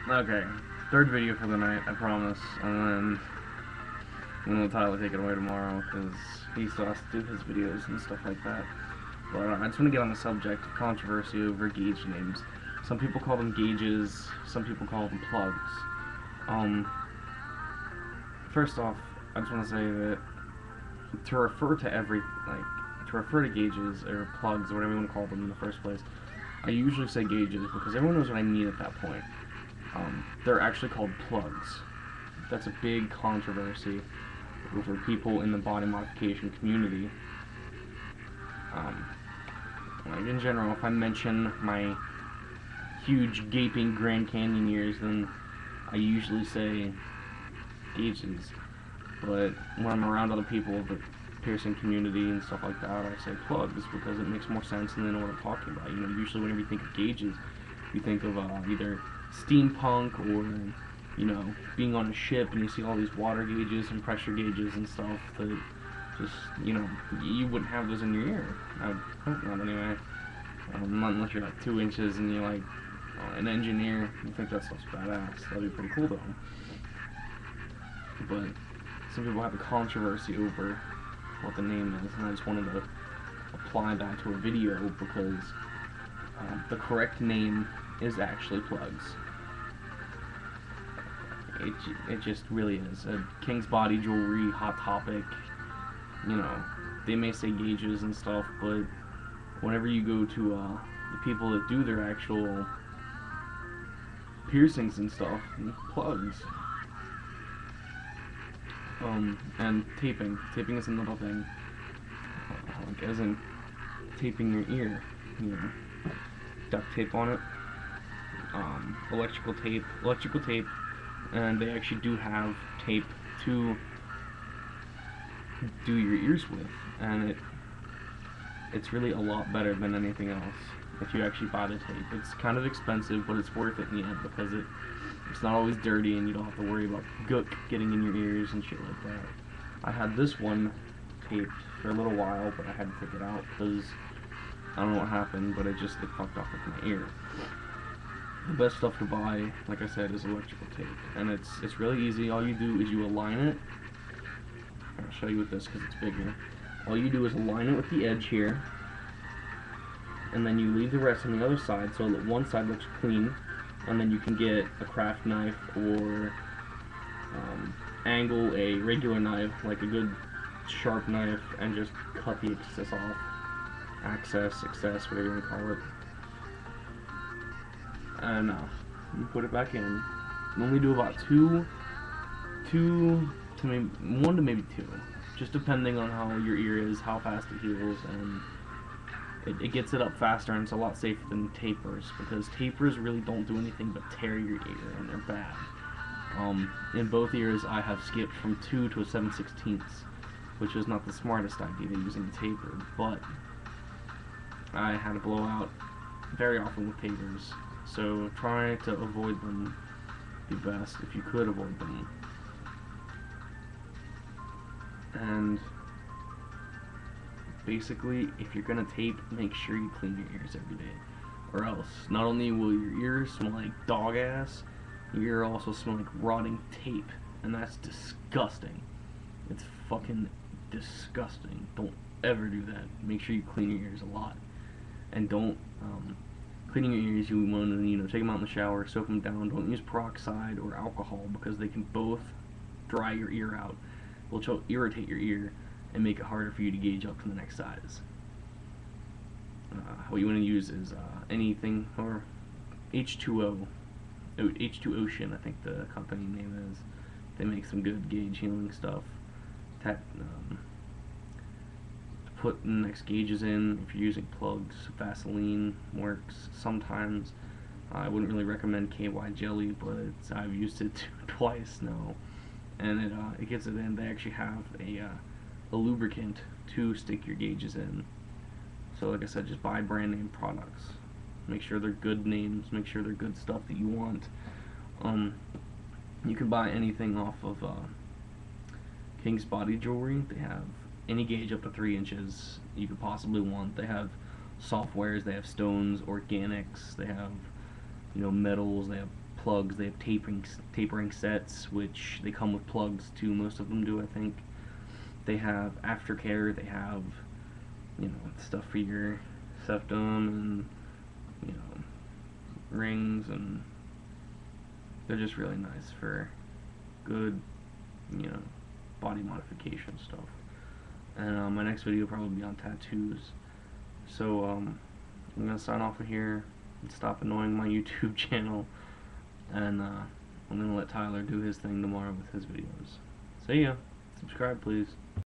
Okay, third video for the night, I promise. And then I'm gonna let Tyler take it away tomorrow because he still has to do his videos and stuff like that. But I just want to get on the subject of controversy over gauge names. Some people call them gauges, some people call them plugs. Um, First off, I just want to say that to refer to to refer to gauges or plugs or whatever you want to call them in the first place, I usually say gauges because everyone knows what I mean at that point. They're actually called plugs. That's a big controversy over people in the body modification community. Um, like in general, if I mention my huge gaping Grand Canyon ears, then I usually say gauges. But when I'm around other people of the piercing community and stuff like that, I say plugs because it makes more sense and they know what I'm talking about. You know, usually whenever you think of gauges, you think of either steampunk or being on a ship and you see all these water gauges and pressure gauges and stuff that just you wouldn't have those in your ear. I would hope not anyway. Not unless you're like 2 inches and you're like an engineer. You think that stuff's badass. That'd be pretty cool though. But some people have a controversy over what the name is, and I just wanted to apply that to a video because the correct name is actually plugs. It just really is. King's Body Jewelry, Hot Topic, they may say gauges and stuff, but whenever you go to the people that do their actual piercings and stuff, plugs. And taping. Taping is another thing. Like as in taping your ear, duct tape on it. Electrical tape, and they actually do have tape to do your ears with, and it's really a lot better than anything else if you actually buy the tape. It's kind of expensive, but it's worth it in the end because it's not always dirty and you don't have to worry about gook getting in your ears and shit like that. I had this one taped for a little while, but I had to take it out because I don't know what happened, but it fucked off with my ear. The best stuff to buy, like I said, is electrical tape, and it's really easy. All you do is you align it. I'll show you with this because it's bigger. All you do is align it with the edge here, and then you leave the rest on the other side so that one side looks clean, and then you can get a craft knife or angle a regular knife, like a good sharp knife, and just cut the excess off. Excess, whatever you want to call it. And you put it back in. You only do about two to maybe one to maybe two, just depending on how your ear is, how fast it heals, and it gets it up faster, and it's a lot safer than tapers because tapers really don't do anything but tear your ear, and they're bad. In both ears, I have skipped from 2 to a 7/16, which is not the smartest idea using a taper, but I had a blowout very often with tapers, so try to avoid them the best if you could avoid them. And basically, if you're gonna tape, make sure you clean your ears every day, or else not only will your ears smell like dog ass, your ear also smell like rotting tape, and that's disgusting. It's fucking disgusting. Don't ever do that. Make sure you clean your ears a lot, and don't cleaning your ears. You want to take them out in the shower, soak them down. Don't use peroxide or alcohol because they can both dry your ear out. Which will irritate your ear and make it harder for you to gauge up to the next size. What you want to use is anything, or H2O, H2 Ocean, I think the company name is. They make some good gauge healing stuff. To put the next gauges in, if you're using plugs, Vaseline works sometimes. I wouldn't really recommend KY jelly, but I've used it twice now, and it gets it in. They actually have a lubricant to stick your gauges in. So like I said, just buy brand name products. Make sure they're good names. Make sure they're good stuff that you want. You can buy anything off of King's Body Jewelry. They have any gauge up to 3 inches you could possibly want. They have softwares. They have stones, organics. They have metals. They have plugs. They have tapering sets, which they come with plugs too. Most of them do, I think. They have aftercare. They have, you know, stuff for your septum and, you know, rings, and they're just really nice for good, you know, body modification stuff. And my next video will probably be on tattoos. So I'm gonna sign off of here and stop annoying my YouTube channel, and I'm gonna let Tyler do his thing tomorrow with his videos. See ya. Subscribe, please.